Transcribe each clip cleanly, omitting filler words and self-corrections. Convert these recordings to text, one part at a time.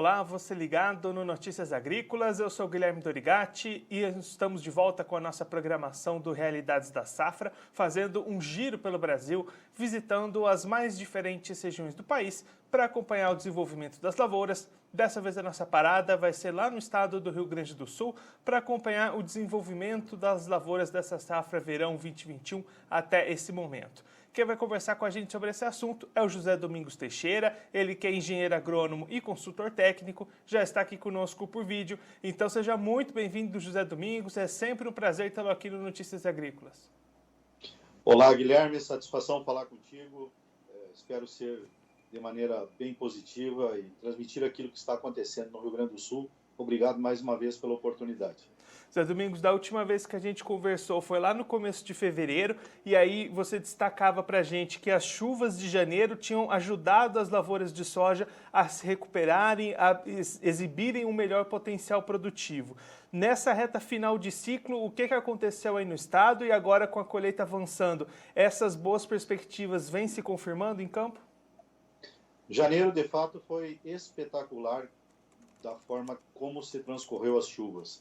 Olá, você ligado no Notícias Agrícolas, eu sou Guilherme Dorigatti e estamos de volta com a nossa programação do Realidades da Safra, fazendo um giro pelo Brasil, visitando as mais diferentes regiões do país para acompanhar o desenvolvimento das lavouras. Dessa vez a nossa parada vai ser lá no estado do Rio Grande do Sul para acompanhar o desenvolvimento das lavouras dessa safra verão 2021 até esse momento. Quem vai conversar com a gente sobre esse assunto é o José Domingos Teixeira, ele que é engenheiro agrônomo e consultor técnico, já está aqui conosco por vídeo. Então seja muito bem-vindo, José Domingos, é sempre um prazer tê-lo aqui no Notícias Agrícolas. Olá, Guilherme, satisfação falar contigo. Espero ser de maneira bem positiva e transmitir aquilo que está acontecendo no Rio Grande do Sul. Obrigado mais uma vez pela oportunidade. Zé Domingos, da última vez que a gente conversou foi lá no começo de fevereiro e aí você destacava para a gente que as chuvas de janeiro tinham ajudado as lavouras de soja a se recuperarem, a exibirem um melhor potencial produtivo. Nessa reta final de ciclo, o que aconteceu aí no estado e agora com a colheita avançando, essas boas perspectivas vêm se confirmando em campo? Janeiro, de fato, foi espetacular da forma como se transcorreu as chuvas.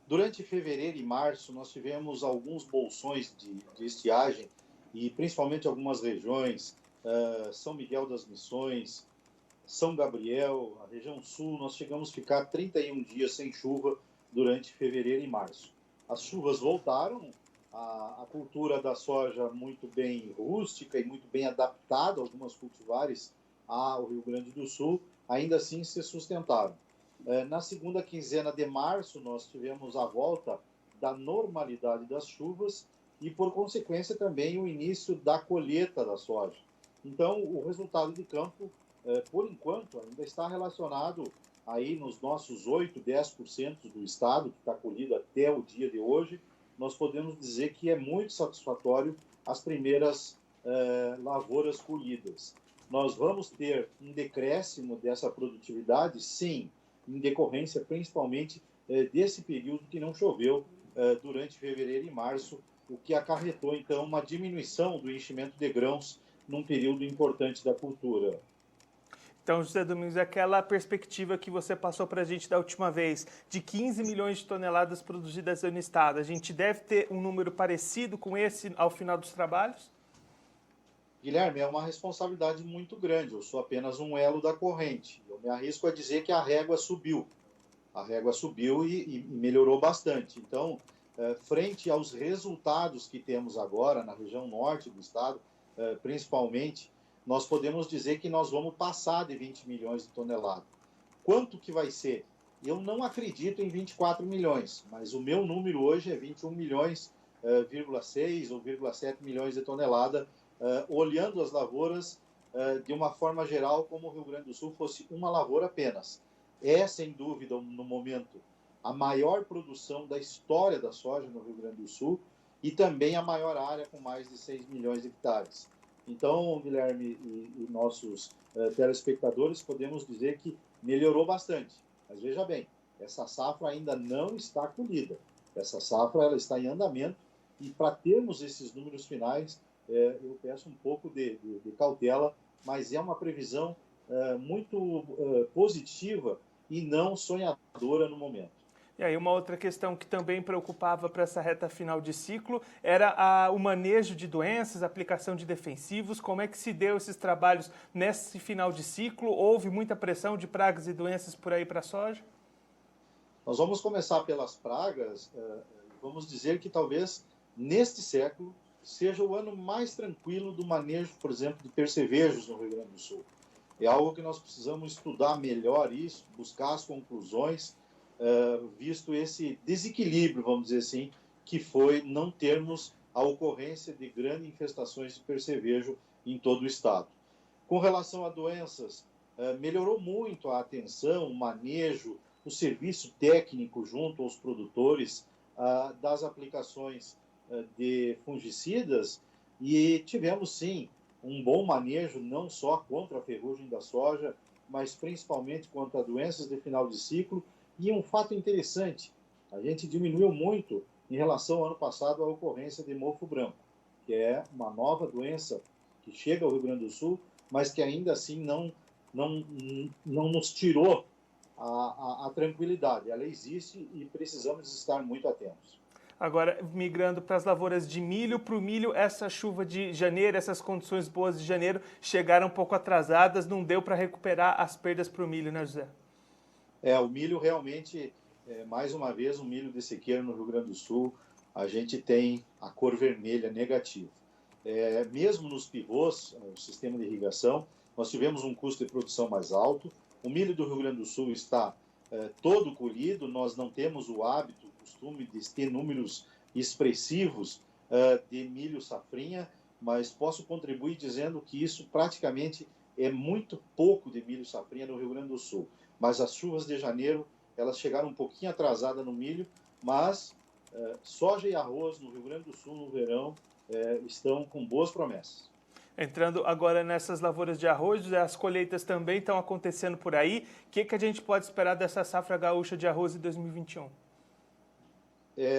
Durante fevereiro e março, nós tivemos alguns bolsões de estiagem e principalmente algumas regiões, São Miguel das Missões, São Gabriel, a região sul, nós chegamos a ficar 31 dias sem chuva durante fevereiro e março. As chuvas voltaram, a cultura da soja muito bem rústica e muito bem adaptada, algumas cultivares ao Rio Grande do Sul, ainda assim se sustentaram. Na segunda quinzena de março, nós tivemos a volta da normalidade das chuvas e, por consequência, também o início da colheita da soja. Então, o resultado de campo, por enquanto, ainda está relacionado aí nos nossos 8, 10% do estado, que está colhido até o dia de hoje. Nós podemos dizer que é muito satisfatório as primeiras lavouras colhidas. Nós vamos ter um decréscimo dessa produtividade? Sim, em decorrência principalmente desse período que não choveu durante fevereiro e março, o que acarretou, então, uma diminuição do enchimento de grãos num período importante da cultura. Então, José Domingos, aquela perspectiva que você passou para a gente da última vez, de 15 milhões de toneladas produzidas no estado, a gente deve ter um número parecido com esse ao final dos trabalhos? Guilherme, é uma responsabilidade muito grande. Eu sou apenas um elo da corrente. Eu me arrisco a dizer que a régua subiu. A régua subiu e melhorou bastante. Então, frente aos resultados que temos agora na região norte do estado, principalmente, nós podemos dizer que nós vamos passar de 20 milhões de toneladas. Quanto que vai ser? Eu não acredito em 24 milhões, mas o meu número hoje é 21 milhões, 6 ou 7 milhões de toneladas, olhando as lavouras de uma forma geral, como o Rio Grande do Sul fosse uma lavoura apenas. É, sem dúvida, no momento, a maior produção da história da soja no Rio Grande do Sul e também a maior área, com mais de 6 milhões de hectares. Então, Guilherme e nossos telespectadores, podemos dizer que melhorou bastante. Mas veja bem, essa safra ainda não está colhida. Essa safra ela está em andamento e para termos esses números finais, eu peço um pouco de cautela, mas é uma previsão muito positiva e não sonhadora no momento. E aí uma outra questão que também preocupava para essa reta final de ciclo era o manejo de doenças, a aplicação de defensivos. Como é que se deu esses trabalhos nesse final de ciclo? Houve muita pressão de pragas e doenças por aí para a soja? Nós vamos começar pelas pragas. Vamos dizer que talvez neste século seja o ano mais tranquilo do manejo, por exemplo, de percevejos no Rio Grande do Sul. É algo que nós precisamos estudar melhor isso, buscar as conclusões, visto esse desequilíbrio, vamos dizer assim, que foi não termos a ocorrência de grandes infestações de percevejo em todo o estado. Com relação a doenças, melhorou muito a atenção, o manejo, o serviço técnico junto aos produtores das aplicações de fungicidas e tivemos, sim, um bom manejo não só contra a ferrugem da soja, mas principalmente contra doenças de final de ciclo. E um fato interessante, a gente diminuiu muito em relação ao ano passado a ocorrência de mofo branco, que é uma nova doença que chega ao Rio Grande do Sul, mas que ainda assim não nos tirou a tranquilidade. Ela existe e precisamos estar muito atentos. Agora, migrando para as lavouras de milho, para o milho, essa chuva de janeiro, essas condições boas de janeiro chegaram um pouco atrasadas, não deu para recuperar as perdas para o milho, né, José? O milho realmente, mais uma vez, o milho de sequeiro no Rio Grande do Sul, a gente tem a cor vermelha negativa. Mesmo nos pivôs, o sistema de irrigação, nós tivemos um custo de produção mais alto. O milho do Rio Grande do Sul está todo colhido, nós não temos o hábito, o costume de ter números expressivos de milho safrinha, mas posso contribuir dizendo que isso praticamente é muito pouco de milho safrinha no Rio Grande do Sul. Mas as chuvas de janeiro, elas chegaram um pouquinho atrasadas no milho, mas soja e arroz no Rio Grande do Sul no verão estão com boas promessas. Entrando agora nessas lavouras de arroz, as colheitas também estão acontecendo por aí. O que a gente pode esperar dessa safra gaúcha de arroz em 2021?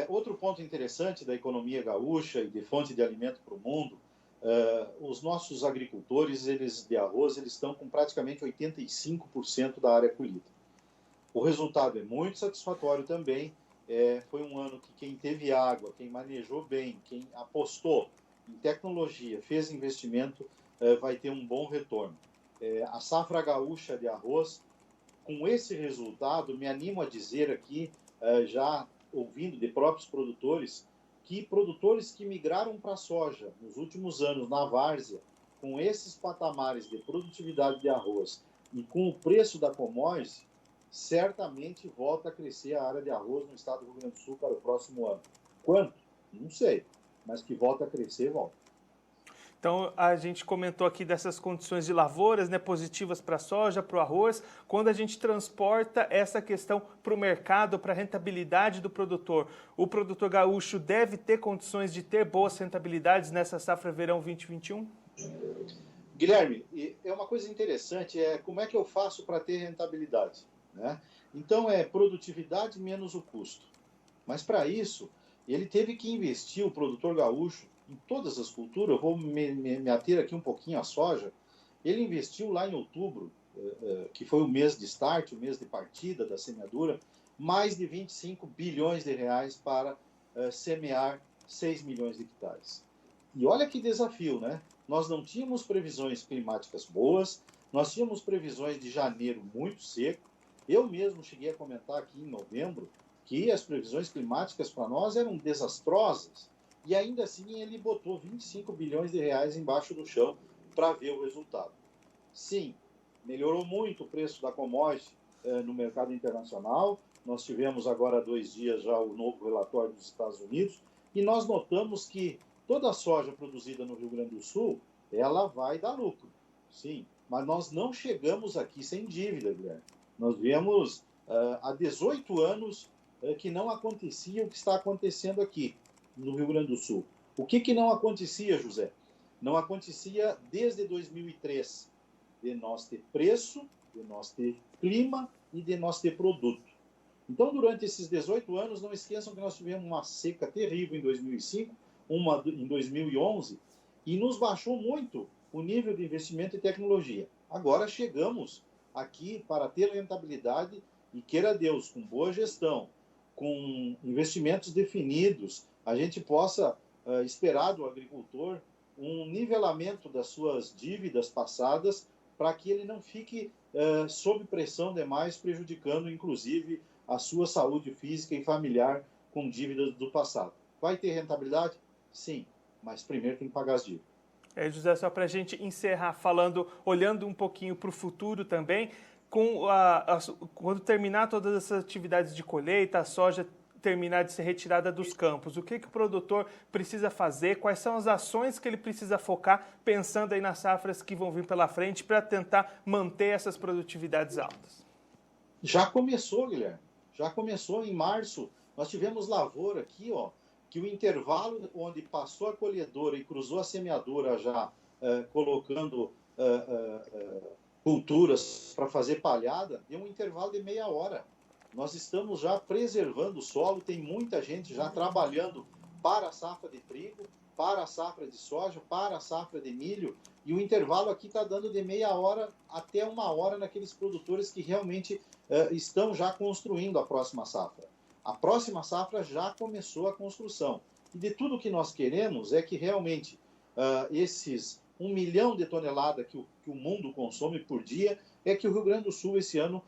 Outro ponto interessante da economia gaúcha e de fonte de alimento para o mundo, os nossos agricultores de arroz eles estão com praticamente 85% da área colhida. O resultado é muito satisfatório também. Foi um ano que quem teve água, quem manejou bem, quem apostou em tecnologia, fez investimento, vai ter um bom retorno. A safra gaúcha de arroz, com esse resultado, me animo a dizer aqui, já ouvindo de próprios produtores, que produtores que migraram para a soja nos últimos anos na várzea, com esses patamares de produtividade de arroz e com o preço da commodity, certamente volta a crescer a área de arroz no estado do Rio Grande do Sul para o próximo ano. Quanto? Não sei, mas que volta a crescer, volta. Então, a gente comentou aqui dessas condições de lavouras, né, positivas para a soja, para o arroz. Quando a gente transporta essa questão para o mercado, para a rentabilidade do produtor, o produtor gaúcho deve ter condições de ter boas rentabilidades nessa safra verão 2021? Guilherme, é uma coisa interessante, como é que eu faço para ter rentabilidade, né? Então, produtividade menos o custo. Mas, para isso, ele teve que investir, o produtor gaúcho, em todas as culturas. Eu vou me ater aqui um pouquinho à soja. Ele investiu lá em outubro, que foi o mês de start, o mês de partida da semeadura, mais de 25 bilhões de reais para semear 6 milhões de hectares. E olha que desafio, né? Nós não tínhamos previsões climáticas boas, nós tínhamos previsões de janeiro muito seco. Eu mesmo cheguei a comentar aqui em novembro que as previsões climáticas para nós eram desastrosas. E ainda assim ele botou 25 bilhões de reais embaixo do chão para ver o resultado. Sim, melhorou muito o preço da commodity no mercado internacional. Nós tivemos agora há 2 dias já o novo relatório dos Estados Unidos e nós notamos que toda a soja produzida no Rio Grande do Sul, ela vai dar lucro, sim. Mas nós não chegamos aqui sem dívida, Guilherme. Nós viemos há 18 anos que não acontecia o que está acontecendo aqui no Rio Grande do Sul. O que não acontecia, José? Não acontecia desde 2003, de nós ter preço, de nós ter clima e de nós ter produto. Então, durante esses 18 anos, não esqueçam que nós tivemos uma seca terrível em 2005, uma em 2011, e nos baixou muito o nível de investimento em tecnologia. Agora chegamos aqui para ter rentabilidade e, queira Deus, com boa gestão, com investimentos definidos, a gente possa esperar do agricultor um nivelamento das suas dívidas passadas para que ele não fique sob pressão demais, prejudicando, inclusive, a sua saúde física e familiar com dívidas do passado. Vai ter rentabilidade? Sim, mas primeiro tem que pagar as dívidas. José, só para a gente encerrar olhando um pouquinho para o futuro também, quando terminar todas essas atividades de colheita, a soja terminar de ser retirada dos campos, o que o produtor precisa fazer, quais são as ações que ele precisa focar, pensando aí nas safras que vão vir pela frente, para tentar manter essas produtividades altas? Já começou, Guilherme, já começou em março. Nós tivemos lavoura aqui, que o intervalo onde passou a colhedora e cruzou a semeadura já colocando culturas para fazer palhada, deu um intervalo de meia hora. Nós estamos já preservando o solo, tem muita gente já trabalhando para a safra de trigo, para a safra de soja, para a safra de milho, e o intervalo aqui está dando de meia hora até 1 hora naqueles produtores que realmente estão já construindo a próxima safra. A próxima safra já começou a construção. E de tudo que nós queremos é que realmente esses 1 milhão de toneladas que o mundo consome por dia, é que o Rio Grande do Sul esse ano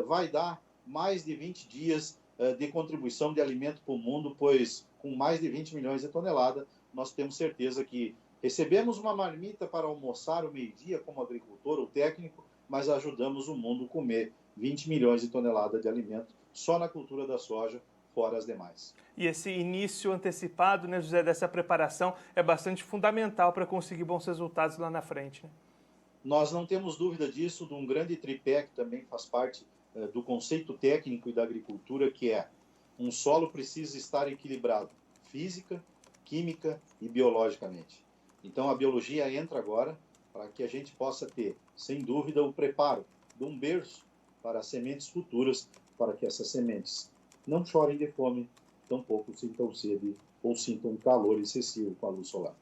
vai dar mais de 20 dias de contribuição de alimento para o mundo, pois com mais de 20 milhões de toneladas, nós temos certeza que recebemos uma marmita para almoçar ao meio-dia como agricultor ou técnico, mas ajudamos o mundo a comer 20 milhões de toneladas de alimento só na cultura da soja, fora as demais. E esse início antecipado, né, José, dessa preparação é bastante fundamental para conseguir bons resultados lá na frente, né? Nós não temos dúvida disso, de um grande tripé que também faz parte do conceito técnico e da agricultura, que é um solo precisa estar equilibrado física, química e biologicamente. Então a biologia entra agora para que a gente possa ter, sem dúvida, o preparo de um berço para as sementes futuras, para que essas sementes não chorem de fome, tampouco sintam sede ou sintam calor excessivo com a luz solar.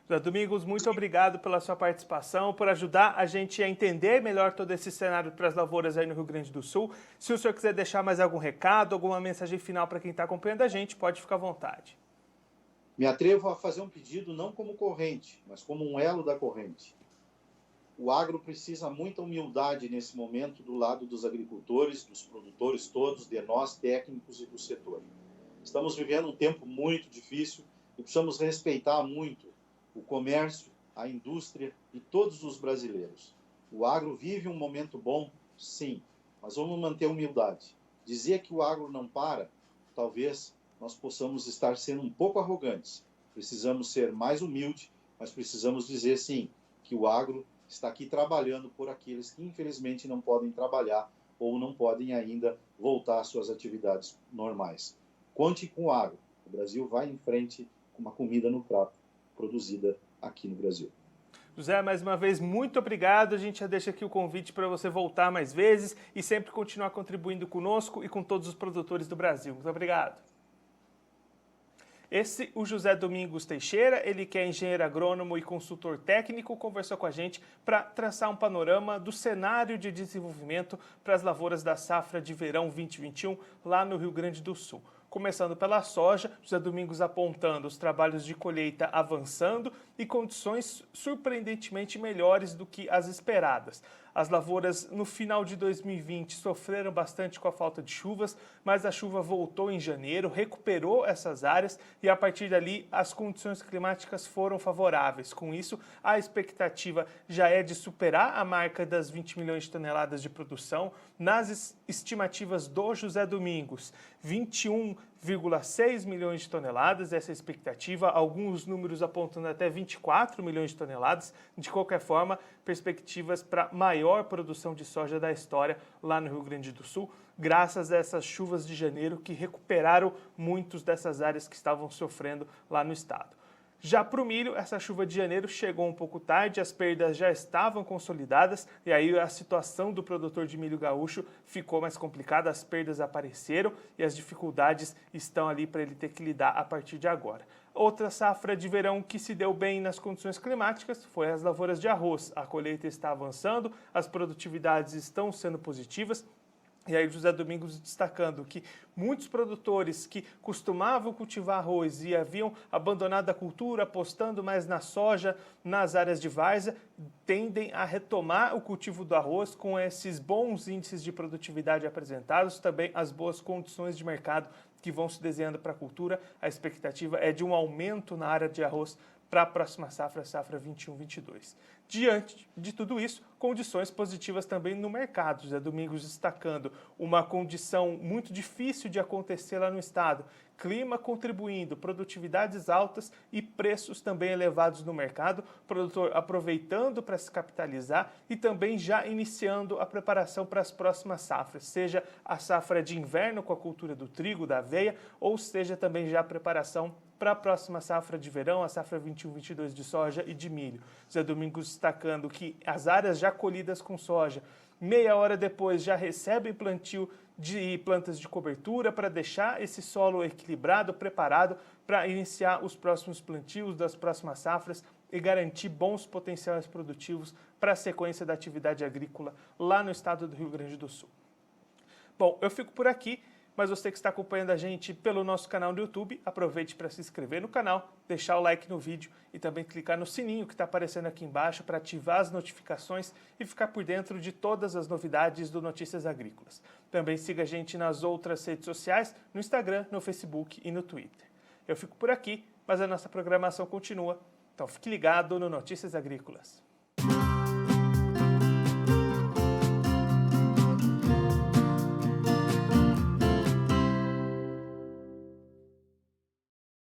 José Domingos, muito obrigado pela sua participação, por ajudar a gente a entender melhor todo esse cenário para as lavouras aí no Rio Grande do Sul. Se o senhor quiser deixar mais algum recado, alguma mensagem final para quem está acompanhando a gente, pode ficar à vontade. Me atrevo a fazer um pedido não como corrente, mas como um elo da corrente. O agro precisa muita humildade nesse momento do lado dos agricultores, dos produtores todos, de nós técnicos e do setor. Estamos vivendo um tempo muito difícil e precisamos respeitar muito o comércio, a indústria e todos os brasileiros. O agro vive um momento bom, sim, mas vamos manter a humildade. Dizer que o agro não para, talvez nós possamos estar sendo um pouco arrogantes. Precisamos ser mais humildes, mas precisamos dizer, sim, que o agro está aqui trabalhando por aqueles que infelizmente não podem trabalhar ou não podem ainda voltar às suas atividades normais. Conte com o agro. O Brasil vai em frente com uma comida no prato produzida aqui no Brasil. José, mais uma vez, muito obrigado. A gente já deixa aqui o convite para você voltar mais vezes e sempre continuar contribuindo conosco e com todos os produtores do Brasil. Muito obrigado. O José Domingos Teixeira, ele que é engenheiro agrônomo e consultor técnico, conversou com a gente para traçar um panorama do cenário de desenvolvimento para as lavouras da safra de verão 2021 lá no Rio Grande do Sul. Começando pela soja, José Domingos apontando os trabalhos de colheita avançando e condições surpreendentemente melhores do que as esperadas. As lavouras no final de 2020 sofreram bastante com a falta de chuvas, mas a chuva voltou em janeiro, recuperou essas áreas e a partir dali as condições climáticas foram favoráveis. Com isso, a expectativa já é de superar a marca das 20 milhões de toneladas de produção. Nas estimativas do José Domingos, 21,6 milhões de toneladas, essa é a expectativa, alguns números apontando até 24 milhões de toneladas. De qualquer forma, perspectivas para maior produção de soja da história lá no Rio Grande do Sul, graças a essas chuvas de janeiro que recuperaram muitas dessas áreas que estavam sofrendo lá no estado. Já para o milho, essa chuva de janeiro chegou um pouco tarde, as perdas já estavam consolidadas e aí a situação do produtor de milho gaúcho ficou mais complicada, as perdas apareceram e as dificuldades estão ali para ele ter que lidar a partir de agora. Outra safra de verão que se deu bem nas condições climáticas foi as lavouras de arroz. A colheita está avançando, as produtividades estão sendo positivas. E aí José Domingos destacando que muitos produtores que costumavam cultivar arroz e haviam abandonado a cultura, apostando mais na soja, nas áreas de várzea, tendem a retomar o cultivo do arroz com esses bons índices de produtividade apresentados, também as boas condições de mercado que vão se desenhando para a cultura. A expectativa é de um aumento na área de arroz para a próxima safra, safra 21-22. Diante de tudo isso, condições positivas também no mercado. José Domingos destacando uma condição muito difícil de acontecer lá no estado. Clima contribuindo, produtividades altas e preços também elevados no mercado. Produtor aproveitando para se capitalizar e também já iniciando a preparação para as próximas safras, seja a safra de inverno com a cultura do trigo, da aveia, ou seja também já a preparação para a próxima safra de verão, a safra 21-22 de soja e de milho. José Domingos destacando que as áreas já colhidas com soja meia hora depois já recebem plantio de plantas de cobertura para deixar esse solo equilibrado, preparado para iniciar os próximos plantios das próximas safras e garantir bons potenciais produtivos para a sequência da atividade agrícola lá no estado do Rio Grande do Sul. Bom, eu fico por aqui, mas você que está acompanhando a gente pelo nosso canal no YouTube, aproveite para se inscrever no canal, deixar o like no vídeo e também clicar no sininho que está aparecendo aqui embaixo para ativar as notificações e ficar por dentro de todas as novidades do Notícias Agrícolas. Também siga a gente nas outras redes sociais, no Instagram, no Facebook e no Twitter. Eu fico por aqui, mas a nossa programação continua, então fique ligado no Notícias Agrícolas.